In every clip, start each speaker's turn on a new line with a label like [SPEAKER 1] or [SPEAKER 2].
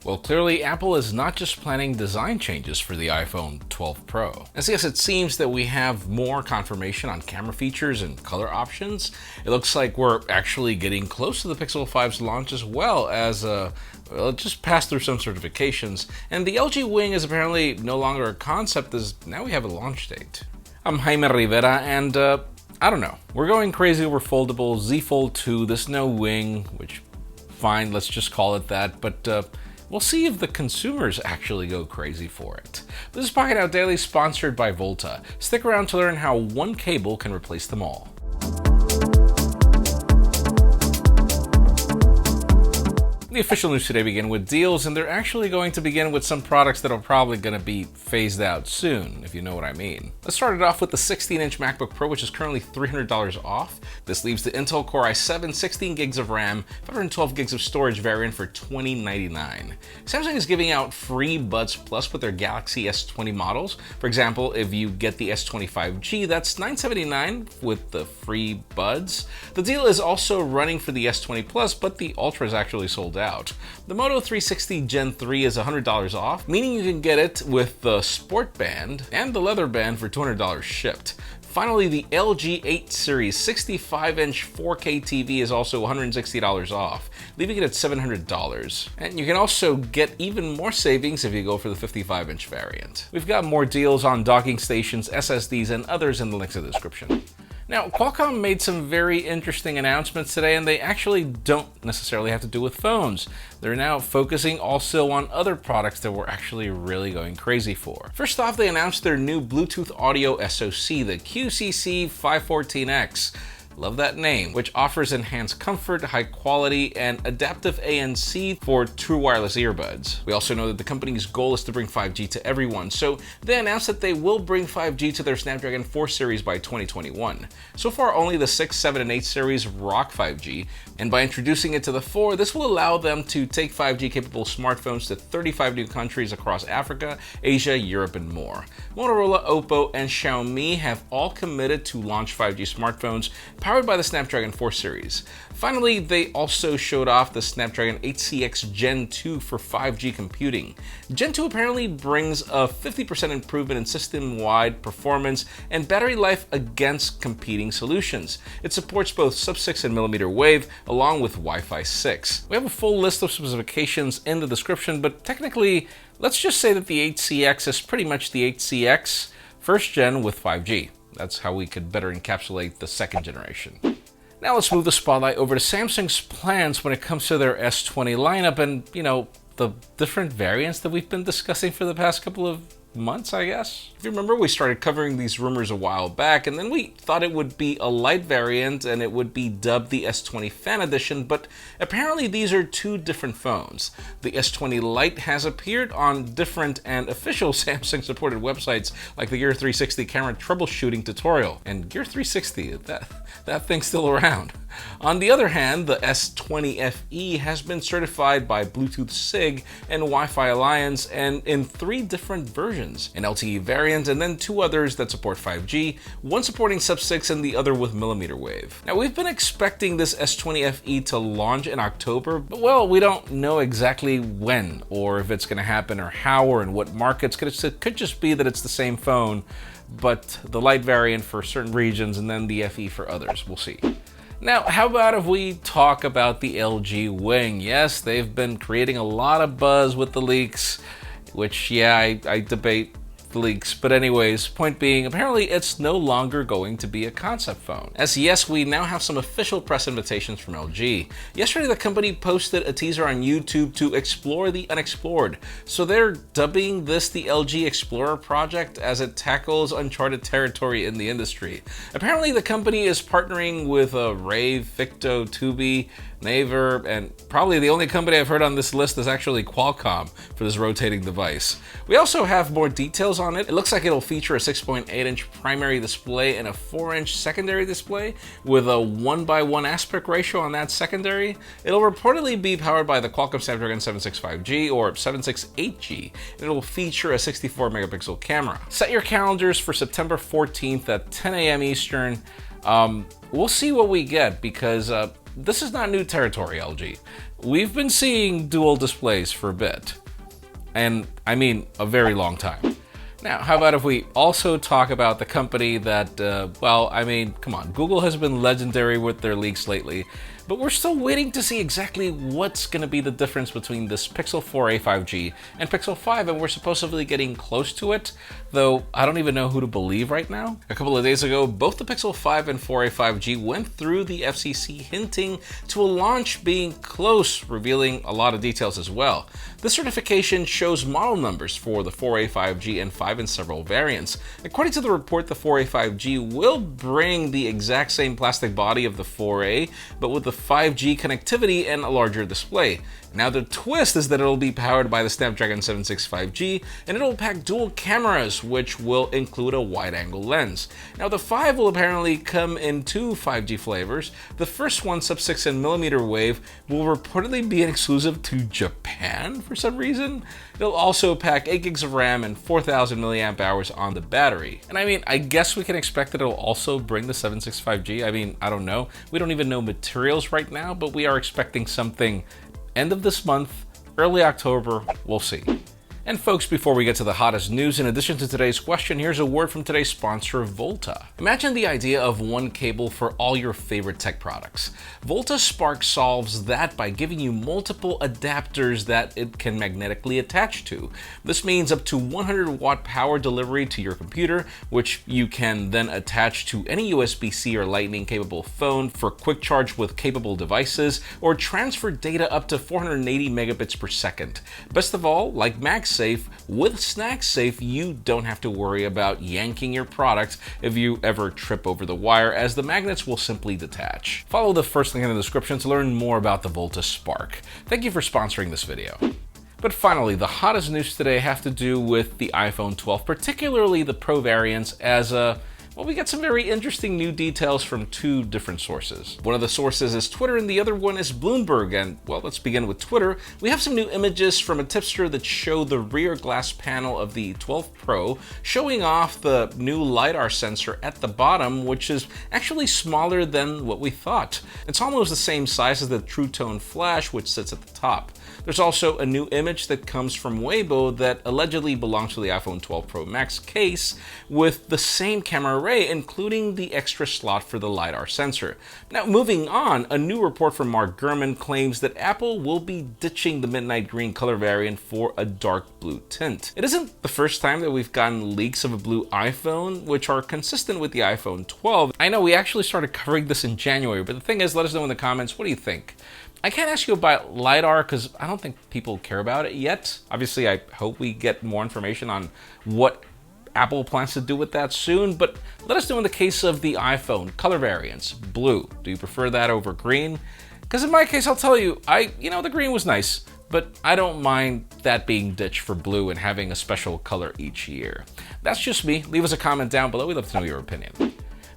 [SPEAKER 1] Well, clearly Apple is not just planning design changes for the iPhone 12 Pro. As yes, it seems that we have more confirmation on camera features and color options. It looks like we're actually getting close to the Pixel 5's launch, as well as it just passed through some certifications. And the LG Wing is apparently no longer a concept, as now we have a launch date. I'm Jaime Rivera, and I don't know. We're going crazy over foldables, Z Fold 2, this no Wing, which fine, let's just call it that, but we'll see if the consumers actually go crazy for it. This is Pocketnow Daily, sponsored by Volta. Stick around to learn how one cable can replace them all. The official news today begin with deals, and they're actually going to begin with some products that are probably going to be phased out soon, if you know what I mean. Let's start it off with the 16-inch MacBook Pro, which is currently $300 off. This leaves the Intel Core i7 16 gigs of RAM, 512 gigs of storage variant for $20.99. Samsung is giving out free Buds Plus with their Galaxy S20 models. For example, if you get the S20 5G, that's $979 with the free Buds. The deal is also running for the S20 Plus, but the Ultra is actually sold out. The Moto 360 Gen 3 is $100 off, meaning you can get it with the Sport Band and the Leather Band for $200 shipped. Finally, the LG 8 Series 65-inch 4K TV is also $160 off, leaving it at $700. And you can also get even more savings if you go for the 55-inch variant. We've got more deals on docking stations, SSDs, and others in the links in the description. Now, Qualcomm made some very interesting announcements today, and they actually don't necessarily have to do with phones. They're now focusing also on other products that we're actually really going crazy for. First off, they announced their new Bluetooth audio SoC, the QCC514X. Love that name, which offers enhanced comfort, high quality, and adaptive ANC for true wireless earbuds. We also know that the company's goal is to bring 5G to everyone, so they announced that they will bring 5G to their Snapdragon 4 series by 2021. So far, only the 6, 7, and 8 series rock 5G, and by introducing it to the 4, this will allow them to take 5G-capable smartphones to 35 new countries across Africa, Asia, Europe, and more. Motorola, Oppo, and Xiaomi have all committed to launch 5G smartphones powered by the Snapdragon 4 series. Finally, they also showed off the Snapdragon 8cx Gen 2 for 5G computing. Gen 2 apparently brings a 50% improvement in system-wide performance and battery life against competing solutions. It supports both sub-6 and millimeter wave, along with Wi-Fi 6. We have a full list of specifications in the description, but technically, let's just say that the 8cx is pretty much the 8cx first gen with 5G. That's how we could better encapsulate the second generation. Now let's move the spotlight over to Samsung's plans when it comes to their S20 lineup and, the different variants that we've been discussing for the past couple of months, I guess. If you remember, we started covering these rumors a while back, and then we thought it would be a light variant and it would be dubbed the S20 Fan Edition, but apparently these are two different phones. The S20 Lite has appeared on different and official Samsung-supported websites like the Gear 360 camera troubleshooting tutorial, and Gear 360, that thing's still around. On the other hand, the S20 FE has been certified by Bluetooth SIG and Wi-Fi Alliance, and in 3 different versions. An LTE variant, and then 2 others that support 5G, one supporting sub-6 and the other with millimeter wave. Now, we've been expecting this S20 FE to launch in October, but well, we don't know exactly when, or if it's going to happen, or how, or in what markets. It could just be that it's the same phone, but the Lite variant for certain regions, and then the FE for others. We'll see. Now, how about if we talk about the LG Wing? Yes, they've been creating a lot of buzz with the leaks, which, yeah, I debate the leaks. But anyways, point being, apparently it's no longer going to be a concept phone. As yes, we now have some official press invitations from LG. Yesterday, the company posted a teaser on YouTube to explore the unexplored. So they're dubbing this the LG Explorer project as it tackles uncharted territory in the industry. Apparently, the company is partnering with Rave, Ficto, Tubi, Naver, and probably the only company I've heard on this list is actually Qualcomm for this rotating device. We also have more details on it. It looks like it'll feature a 6.8-inch primary display and a 4-inch secondary display with a 1:1 aspect ratio on that secondary. It'll reportedly be powered by the Qualcomm Snapdragon 765G or 768G, and it'll feature a 64-megapixel camera. Set your calendars for September 14th at 10 a.m. Eastern. We'll see what we get, because this is not new territory, LG. we've been seeing dual displays for a bit. And I mean a very long time. Now, how about if we also talk about the company that, well, I mean, come on, Google has been legendary with their leaks lately, but we're still waiting to see exactly what's going to be the difference between this Pixel 4a 5G and Pixel 5, and we're supposedly getting close to it, though I don't even know who to believe right now. A couple of days ago, both the Pixel 5 and 4a 5G went through the FCC, hinting to a launch being close, revealing a lot of details as well. This certification shows model numbers for the 4a 5G and 5 in several variants. According to the report, the 4a 5G will bring the exact same plastic body of the 4a, but with the 5G connectivity and a larger display. Now the twist is that it'll be powered by the Snapdragon 765G, and it'll pack dual cameras, which will include a wide-angle lens. Now the 5 will apparently come in two 5G flavors. The first one, sub-6 and millimeter wave, will reportedly be an exclusive to Japan for some reason. It'll also pack 8 gigs of RAM and 4,000 milliamp hours on the battery. And I mean, I guess we can expect that it'll also bring the 765G. I mean, I don't know. We don't even know materials right now, but we are expecting something end of this month, early October, we'll see. And folks, before we get to the hottest news, in addition to today's question, here's a word from today's sponsor, Volta. Imagine the idea of one cable for all your favorite tech products. Volta Spark solves that by giving you multiple adapters that it can magnetically attach to. This means up to 100-watt power delivery to your computer, which you can then attach to any USB-C or Lightning-capable phone for quick charge with capable devices, or transfer data up to 480 megabits per second. Best of all, like MagSafe, with SnackSafe, you don't have to worry about yanking your product if you ever trip over the wire, as the magnets will simply detach. Follow the first link in the description to learn more about the Volta Spark. Thank you for sponsoring this video. But finally, the hottest news today have to do with the iPhone 12, particularly the Pro variants, as well, we got some very interesting new details from two different sources. One of the sources is Twitter and the other one is Bloomberg. And well, let's begin with Twitter. We have some new images from a tipster that show the rear glass panel of the 12 Pro, showing off the new LiDAR sensor at the bottom, which is actually smaller than what we thought. It's almost the same size as the True Tone Flash, which sits at the top. There's also a new image that comes from Weibo that allegedly belongs to the iPhone 12 Pro Max case with the same camera array, including the extra slot for the LiDAR sensor. Now, moving on, a new report from Mark Gurman claims that Apple will be ditching the midnight green color variant for a dark blue tint. It isn't the first time that we've gotten leaks of a blue iPhone, which are consistent with the iPhone 12. I know we actually started covering this in January, but the thing is, let us know in the comments, what do you think? I can't ask you about LiDAR because I don't think people care about it yet. Obviously, I hope we get more information on what Apple plans to do with that soon, but let us know in the case of the iPhone, color variants, blue. Do you prefer that over green? Because in my case, I'll tell you, the green was nice, but I don't mind that being ditched for blue and having a special color each year. That's just me. Leave us a comment down below. We'd love to know your opinion.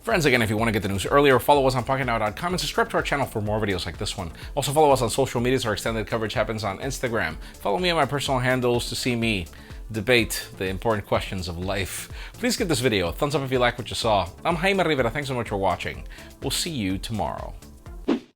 [SPEAKER 1] Friends, again, if you want to get the news earlier, follow us on Pocketnow.com and subscribe to our channel for more videos like this one. Also, follow us on social media so our extended coverage happens on Instagram. Follow me on my personal handles to see me debate the important questions of life. Please give this video a thumbs up if you like what you saw. I'm Jaime Rivera. Thanks so much for watching. We'll see you tomorrow.